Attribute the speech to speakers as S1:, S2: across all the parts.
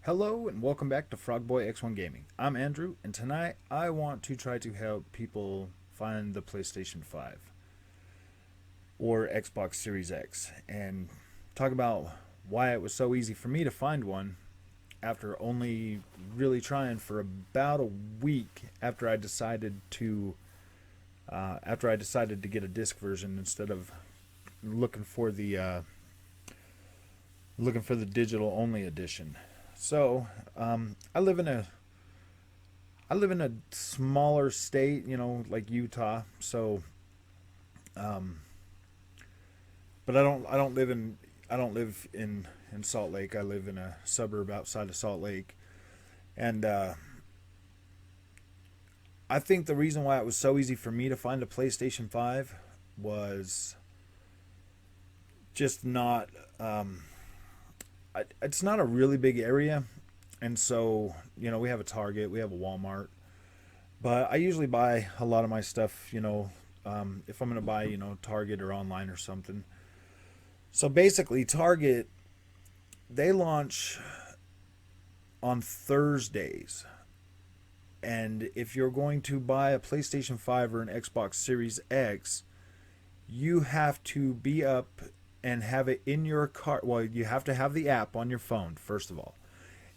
S1: Hello and welcome back to Frogboy X1 Gaming. I'm Andrew, and tonight I want to try to help people find the PlayStation 5 or Xbox Series X and talk about why it was so easy for me to find one after only really trying for about a week after I decided to get a disc version instead of looking for the digital only edition. So, I live in a smaller state, like Utah. So, um, but I don't live in Salt Lake. I live in a suburb outside of Salt Lake, and I think the reason why it was so easy for me to find a PlayStation 5 was just not. It's not a really big area, and so we have a Target, we have a Walmart, but I usually buy a lot of my stuff. If I'm gonna buy Target or online or something. So basically, Target, they launch on Thursdays, and if you're going to buy a PlayStation 5 or an Xbox Series X, you have to be up and have it in your cart. Well, you have to have the app on your phone first of all,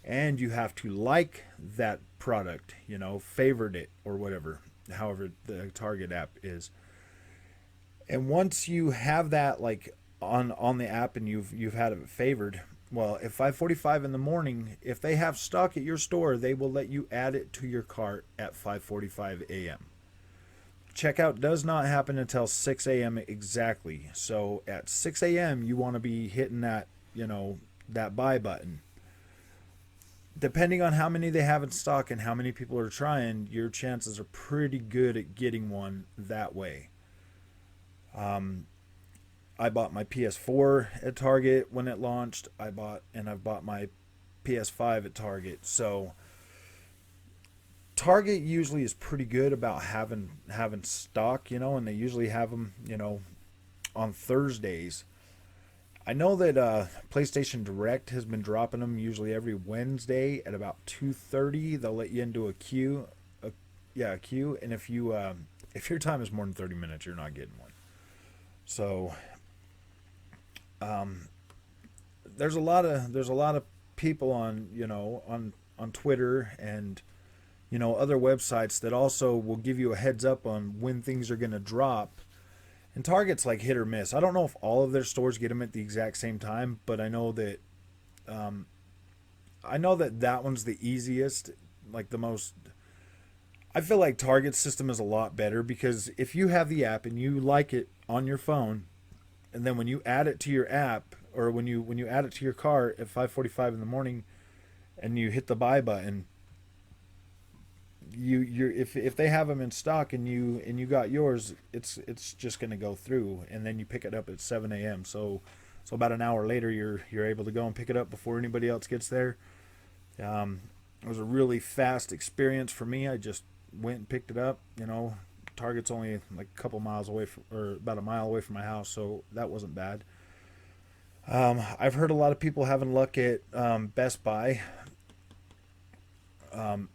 S1: and you have to like that product, favorite it or whatever, however the Target app is. And once you have that like on the app and you've had it favored, well, at 5:45 in the morning, if they have stock at your store, they will let you add it to your cart at 5:45 a.m. Checkout does not happen until 6 a.m. exactly. So at 6 a.m., you want to be hitting that buy button. Depending on how many they have in stock and how many people are trying, your chances are pretty good at getting one that way. Um, I bought my PS4 at Target when it launched. I've bought my PS5 at Target. So Target usually is pretty good about having stock, and they usually have them, on Thursdays. I know that PlayStation Direct has been dropping them usually every Wednesday at about 2:30. They'll let you into a queue, a queue, and if your time is more than 30 minutes, you're not getting one. So um, there's a lot of people on Twitter and other websites that also will give you a heads up on when things are going to drop. And Target's like hit or miss. I don't know if all of their stores get them at the exact same time, but um, I know that that one's the easiest, like the most. I feel like Target's system is a lot better because if you have the app and you like it on your phone, and then when you add it to your app or when you add it to your cart at 5:45 in the morning, and you hit the buy button, you're if they have them in stock and you got yours, it's just going to go through, and then you pick it up at 7 a.m. So about an hour later you're able to go and pick it up before anybody else gets there. It was a really fast experience for me. I just went and picked it up. Target's only like a couple miles away or about a mile away from my house, so that wasn't bad. I've heard a lot of people having luck at Best Buy. Um,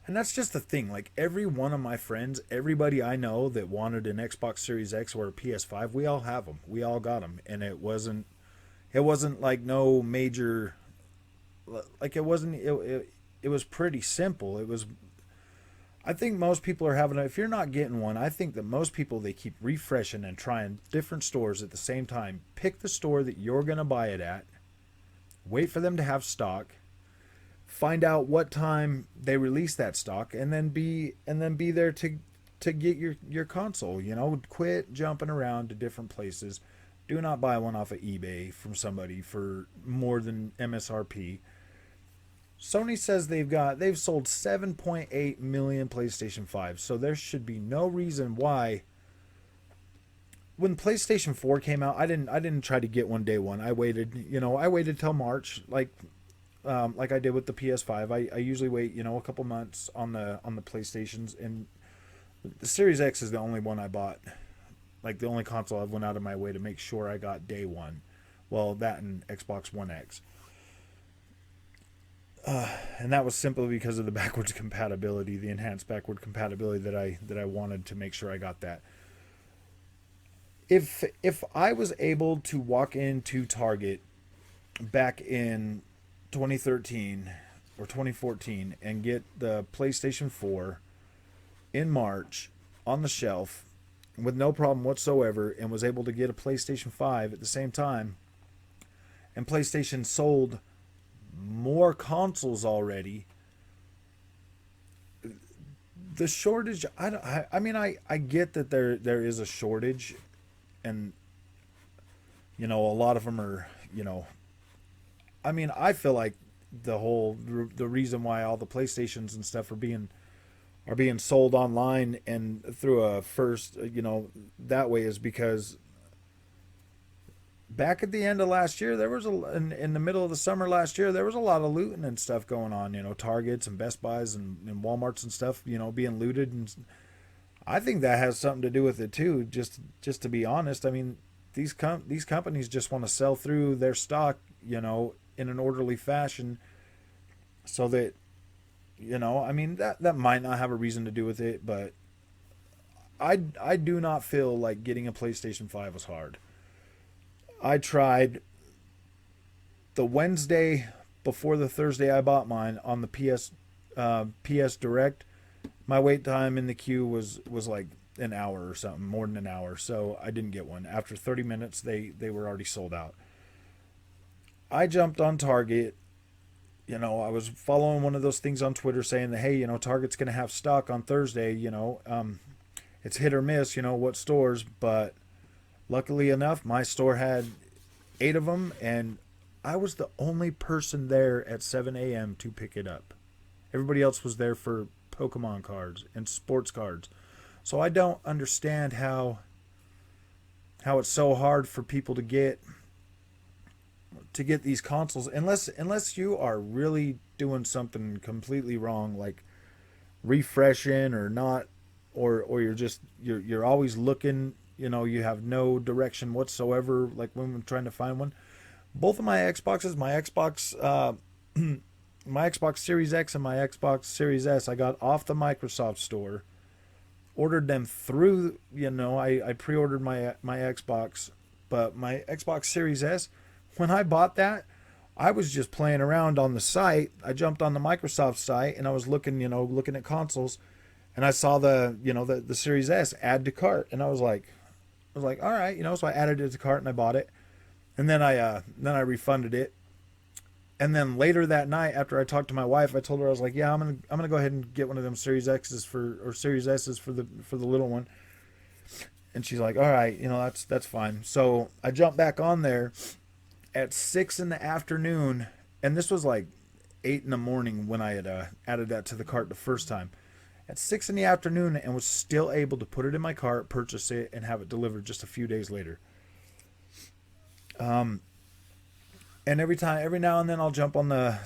S1: And that's just the thing. Like every one of my friends, everybody I know that wanted an Xbox Series X or a PS5, we all have them. We all got them, and it wasn't like no major. Like it wasn't. It was pretty simple. It was. I think most people are having. If you're not getting one, I think that most people, they keep refreshing and trying different stores at the same time. Pick the store that you're gonna buy it at. Wait for them to have stock, find out what time they release that stock, and then be there to get your console. Quit jumping around to different places. Do not buy one off of eBay from somebody for more than MSRP. Sony says they've sold 7.8 million PlayStation 5, so there should be no reason why. When PlayStation 4 came out, I didn't try to get one day one. I waited till March, like I did with the PS5. I usually wait, a couple months on the PlayStations, and the Series X is the only one I bought. Like the only console I've went out of my way to make sure I got day one. Well, that and Xbox One X. And that was simply because of the backwards compatibility, the enhanced backward compatibility that I wanted to make sure I got that. If I was able to walk into Target back in 2013 or 2014 and get the PlayStation 4 in March on the shelf with no problem whatsoever, and was able to get a PlayStation 5 at the same time, and PlayStation sold more consoles already, the shortage, I mean, I get that there is a shortage, and a lot of them are, I mean, I feel like the reason why all the PlayStations and stuff are being sold online and through a first, that way, is because back at the end of last year, there was in the middle of the summer last year, there was a lot of looting and stuff going on. Targets and Best Buys and Walmarts and stuff, being looted, and I think that has something to do with it too. Just to be honest, I mean, these companies just want to sell through their stock, in an orderly fashion, so that, I mean, that might not have a reason to do with it, but I do not feel like getting a PlayStation 5 was hard. I tried the Wednesday before the Thursday I bought mine on the PS Direct. My wait time in the queue was like an hour or something, more than an hour. So I didn't get one. After 30 minutes, they were already sold out. I jumped on Target. I was following one of those things on Twitter saying that, hey, Target's going to have stock on Thursday. It's hit or miss, what stores, but luckily enough, my store had 8 of them, and I was the only person there at 7 a.m. to pick it up. Everybody else was there for Pokemon cards and sports cards. So I don't understand how it's so hard for people to get these consoles, unless you are really doing something completely wrong, like refreshing or not, or you're always looking. You have no direction whatsoever, like when we're trying to find one. Both of my Xboxes, my Xbox Series X and my Xbox Series S, I got off the Microsoft store, ordered them through, I pre-ordered my Xbox, but my Xbox Series S, when I bought that, I was just playing around on the site. I jumped on the Microsoft site and I was looking at consoles, and I saw the Series S add to cart, and I was like, all right, so I added it to cart and I bought it, and then I refunded it, and then later that night, after I talked to my wife, I told her, I was like, yeah, I'm gonna go ahead and get one of them Series X's or Series S's for the little one, and she's like, all right, that's fine. So I jumped back on there at 6 in the afternoon, and this was like 8 in the morning when I had added that to the cart the first time. At 6 in the afternoon, and was still able to put it in my cart, purchase it, and have it delivered just a few days later. And every now and then, I'll jump on the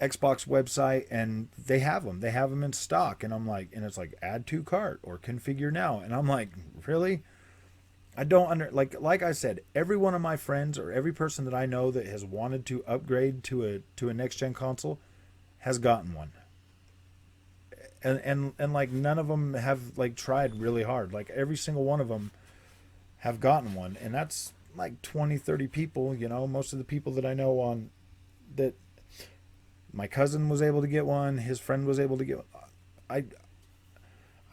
S1: Xbox website, and they have them. They have them in stock, and I'm like, and it's like add to cart or configure now, and I'm like, really? I don't like I said, every one of my friends or every person that I know that has wanted to upgrade to a next gen console has gotten one. And like none of them have like tried really hard. Like every single one of them have gotten one, and that's like 20, 30 people. Most of the people that I know on that, my cousin was able to get one, his friend was able to get one.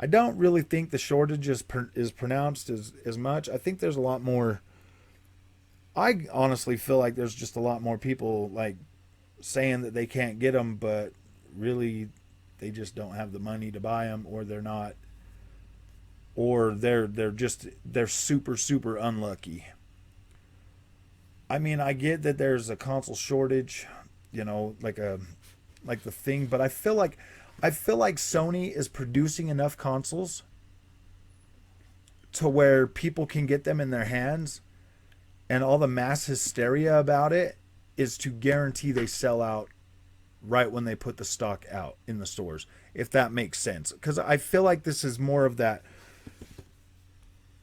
S1: I don't really think the shortage is pronounced as much. I think there's a lot more. I honestly feel like there's just a lot more people like saying that they can't get them, but really they just don't have the money to buy them, or they're not, or they're super, super unlucky. I mean, I get that there's a console shortage, like the thing, but I feel like Sony is producing enough consoles to where people can get them in their hands, and all the mass hysteria about it is to guarantee they sell out right when they put the stock out in the stores, if that makes sense. Because I feel like this is more of that,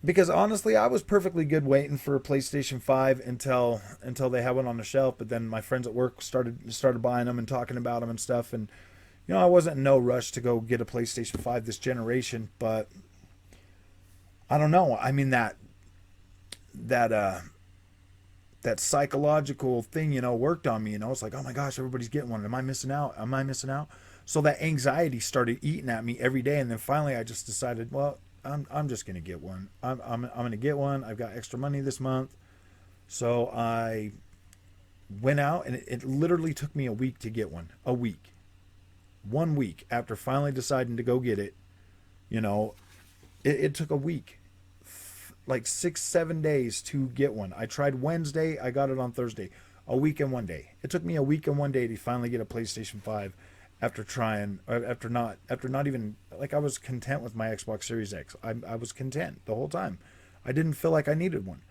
S1: because honestly, I was perfectly good waiting for a PlayStation 5 until they had one on the shelf. But then my friends at work started buying them and talking about them and stuff. And I wasn't in no rush to go get a PlayStation 5 this generation. But I don't know. I mean that that psychological thing, worked on me. It's like, oh my gosh, everybody's getting one. Am I missing out? Am I missing out? So that anxiety started eating at me every day, and then finally I just decided, well, I'm just gonna get one. I'm gonna get one. I've got extra money this month, so I went out, and it literally took me a week to get one. A week, 1 week after finally deciding to go get it. You know, it took a week, like 6 7 days to get one. I tried Wednesday, I got it on Thursday. A week and 1 day. It took me a week and 1 day to finally get a PlayStation 5 after trying, after not even, like, I was content with my Xbox Series X. I was content the whole time. I didn't feel like I needed one.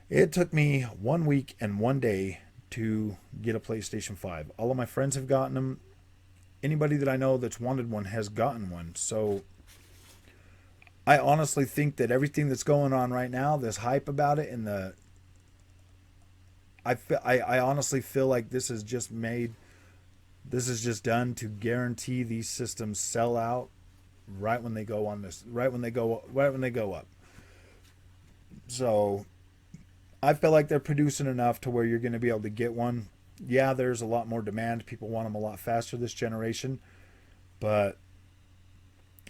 S1: It took me 1 week and 1 day to get a PlayStation 5. All of my friends have gotten them. Anybody that I know that's wanted one has gotten one. So I honestly think that everything that's going on right now, this hype about it, and I honestly feel like this is just done to guarantee these systems sell out right when they go up. So I feel like they're producing enough to where you're going to be able to get one. Yeah, there's a lot more demand. People want them a lot faster this generation, but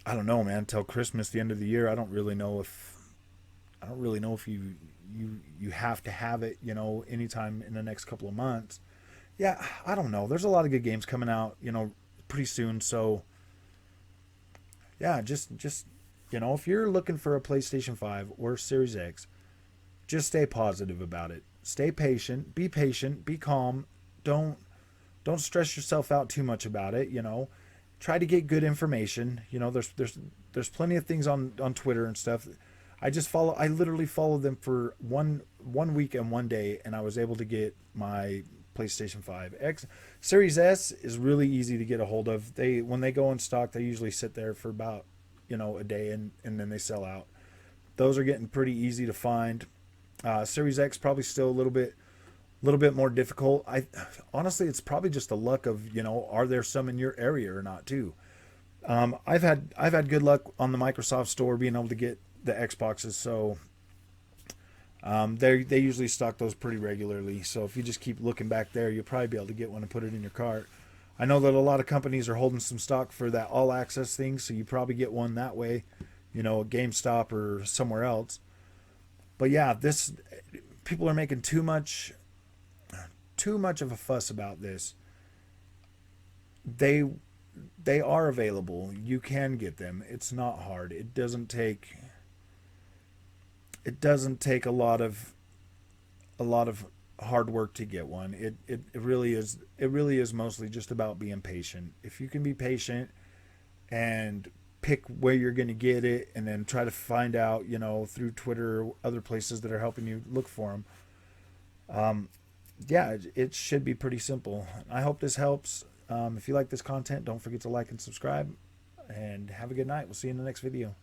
S1: I don't know, man. Until Christmas, the end of the year, I don't really know if you have to have it, anytime in the next couple of months. Yeah, I don't know. There's a lot of good games coming out, pretty soon. So yeah, just if you're looking for a PlayStation 5 or Series X, just stay positive about it. Stay patient. Be patient. Be calm. Don't don't stress yourself out too much about it. Try to get good information. There's plenty of things on Twitter and stuff. I literally followed them for one week and 1 day, and I was able to get my PlayStation 5 X. Series S is really easy to get a hold of. When they go in stock, they usually sit there for about a day, and then they sell out. Those are getting pretty easy to find. Series X probably still a little bit more difficult. I honestly, it's probably just the luck of are there some in your area or not too. I've had good luck on the Microsoft Store being able to get the Xboxes, so they usually stock those pretty regularly. So if you just keep looking back there, you'll probably be able to get one and put it in your cart. I know that a lot of companies are holding some stock for that all access thing, so you probably get one that way, at GameStop or somewhere else. But yeah, this people are making too much of a fuss about this. They they are available. You can get them. It's not hard. It doesn't take a lot of hard work to get one. It really is mostly just about being patient. If you can be patient and pick where you're going to get it, and then try to find out, through Twitter or other places that are helping you look for them. Yeah, it should be pretty simple. I hope this helps. If you like this content, don't forget to like and subscribe, and have a good night. We'll see you in the next video.